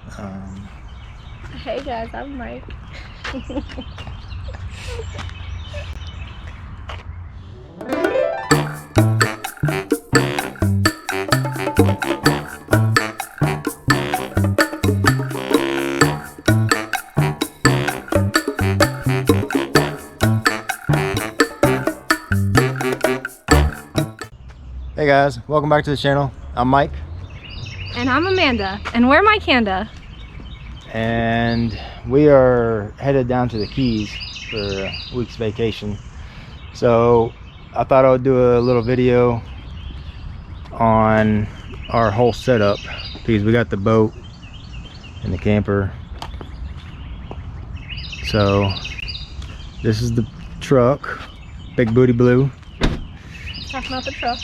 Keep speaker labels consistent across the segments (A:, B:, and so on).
A: Hey guys, I'm Mike.
B: Hey guys, welcome back to the channel. I'm Mike.
A: And I'm Amanda. And we're Mikanda.
B: And we are headed down to the Keys for a week's vacation. So I thought I would do a little video on our whole setup because we got the boat and the camper. So this is the truck, Big Booty Blue.
A: Talking about the truck.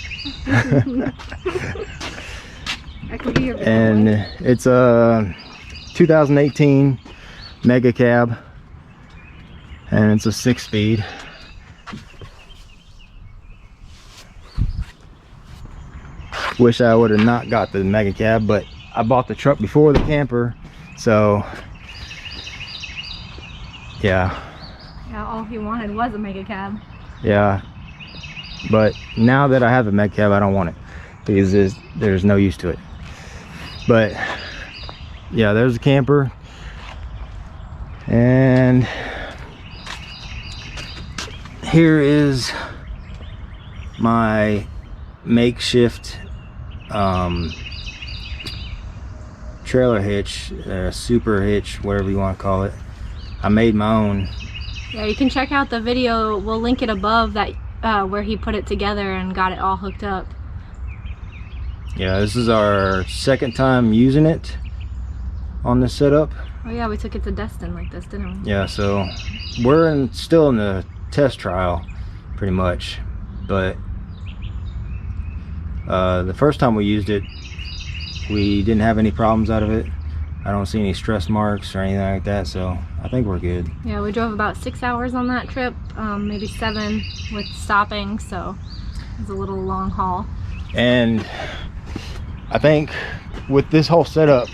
A: That could be your
B: And it's a 2018 Mega Cab, and it's a 6-speed. Wish I would have not got the Mega Cab, but I bought the truck before the camper, so yeah.
A: Yeah, all he wanted was a Mega Cab.
B: Yeah, but now that I have a Mega Cab, I don't want it because there's no use to it. But yeah, there's a camper, and here is my makeshift trailer hitch, super hitch, whatever you want to call it. I made my own.
A: Yeah, you can check out the video. We'll link it above that where he put it together and got it all hooked up.
B: Yeah, this is our second time using it on this setup.
A: Oh yeah, we took it to Destin like this, didn't we?
B: Yeah, so we're still in the test trial pretty much, but the first time we used it, we didn't have any problems out of it. I don't see any stress marks or anything like that, so I think we're good.
A: Yeah, we drove about 6 hours on that trip, maybe 7 with stopping, so it was a little long haul.
B: And I think with this whole setup,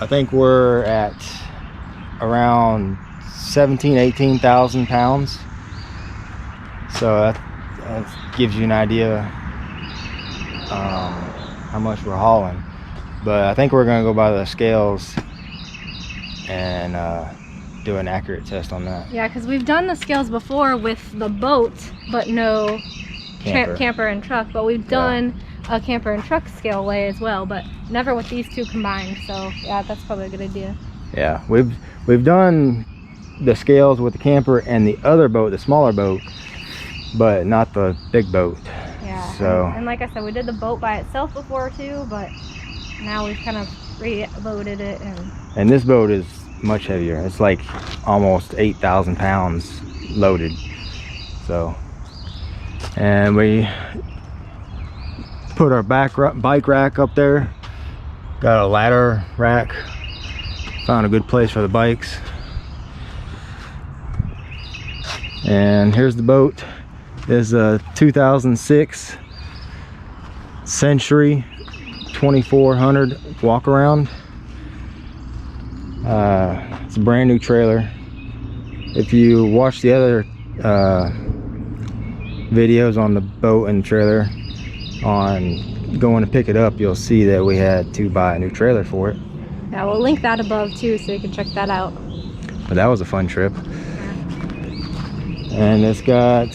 B: I think we're at around 18,000 pounds. So that gives you an idea how much we're hauling. But I think we're gonna go by the scales and do an accurate test on that.
A: Yeah, because we've done the scales before with the boat, but no camper and truck. But we've done a camper and truck scale weigh as well, but never with these two combined. So yeah, that's probably a good idea.
B: Yeah, we've done the scales with the camper and the other boat, the smaller boat, but not the big boat.
A: Yeah.
B: So
A: and like I said, we did the boat by itself before too, but now we've kind of reloaded it.
B: And this boat is much heavier. It's like almost 8,000 pounds loaded. So, and we put our bike rack up there. Got a ladder rack. Found a good place for the bikes. And here's the boat. This is a 2006 Century 2400 walk around. It's a brand new trailer. If you watch the other videos on the boat and trailer on going to pick it up, you'll see that we had to buy a new trailer for it.
A: Yeah, we'll link that above too, so you can check that out.
B: But that was a fun trip. And it's got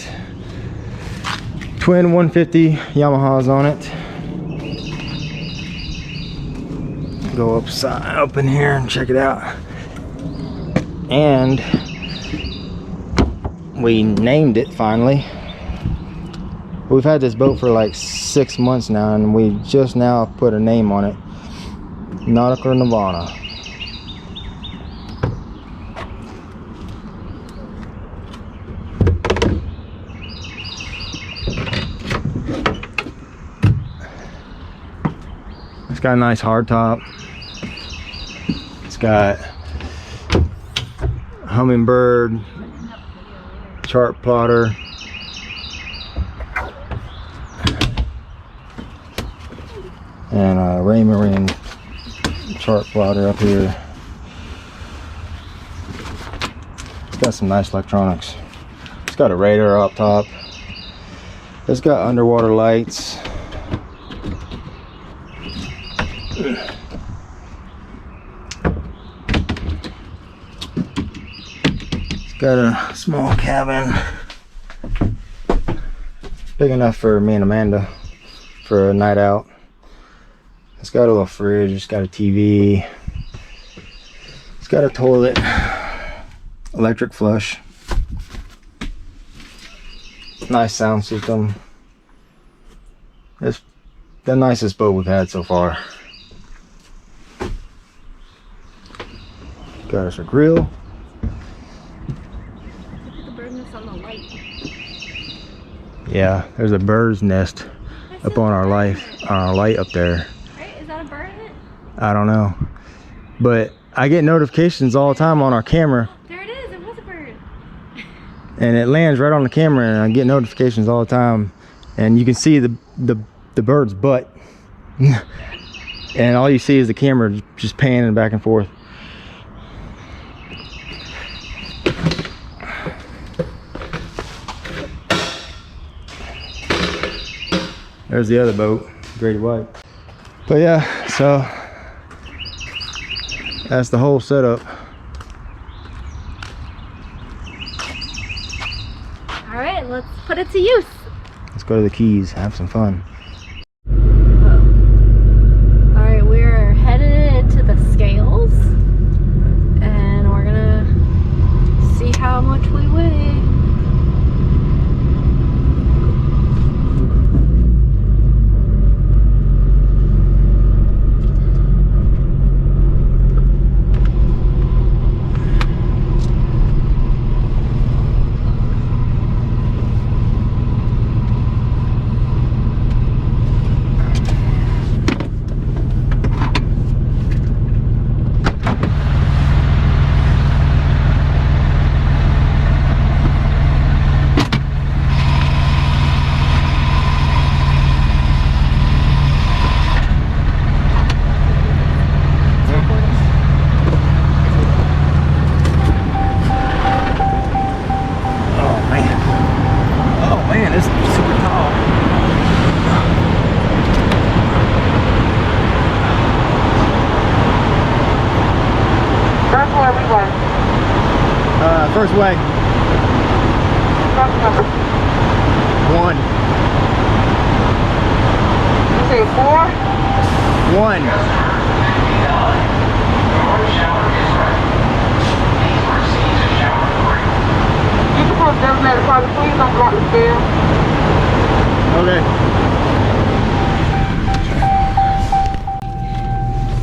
B: twin 150 Yamahas on it. Go up in here and check it out. And we named it finally. We've had this boat for like 6 months now, and we just now put a name on it. Nautical Nirvana. It's got a nice hard top. It's got hummingbird, chart plotter, and a Raymarine chart plotter up here. It's got some nice electronics. It's got a radar up top. It's got underwater lights. It's got a small cabin. Big enough for me and Amanda for a night out. It's got a little fridge, it's got a TV. It's got a toilet, electric flush. Nice sound system. It's the nicest boat we've had so far. Got us a grill.
A: Look at the bird's nest on the light.
B: Yeah, there's a bird's nest up on our light up there.
A: Right? Is that a bird in it?
B: I don't know, but I get notifications all the time on our camera.
A: There it is. It was a bird.
B: And it lands right on the camera, and I get notifications all the time, and you can see the bird's butt. And all you see is the camera just panning back and forth. There's the other boat, Great White. But yeah, so that's the whole setup.
A: All right, let's put it to use.
B: Let's go to the Keys, have some fun.
A: All right, we're headed to the scales, and we're gonna see how much we weigh.
B: First way. One.
C: You say 4?
B: One.
C: You can put designated product, please don't block the scale.
B: Okay.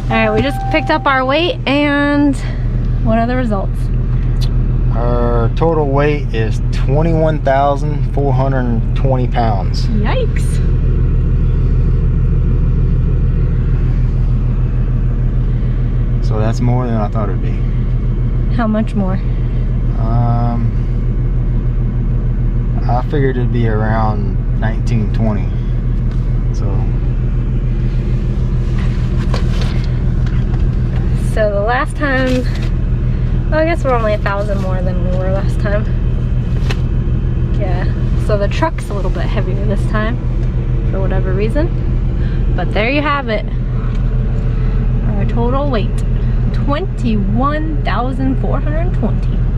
A: All right, we just picked up our weight, and what are the results?
B: Our total weight is 21,420 pounds.
A: Yikes.
B: So that's more than I thought it would be.
A: How much more?
B: I figured it'd be around 1920.
A: So the last time, well, I guess we're only 1,000 more than we were last time. Yeah, so the truck's a little bit heavier this time for whatever reason. But there you have it. Our total weight, 21,420.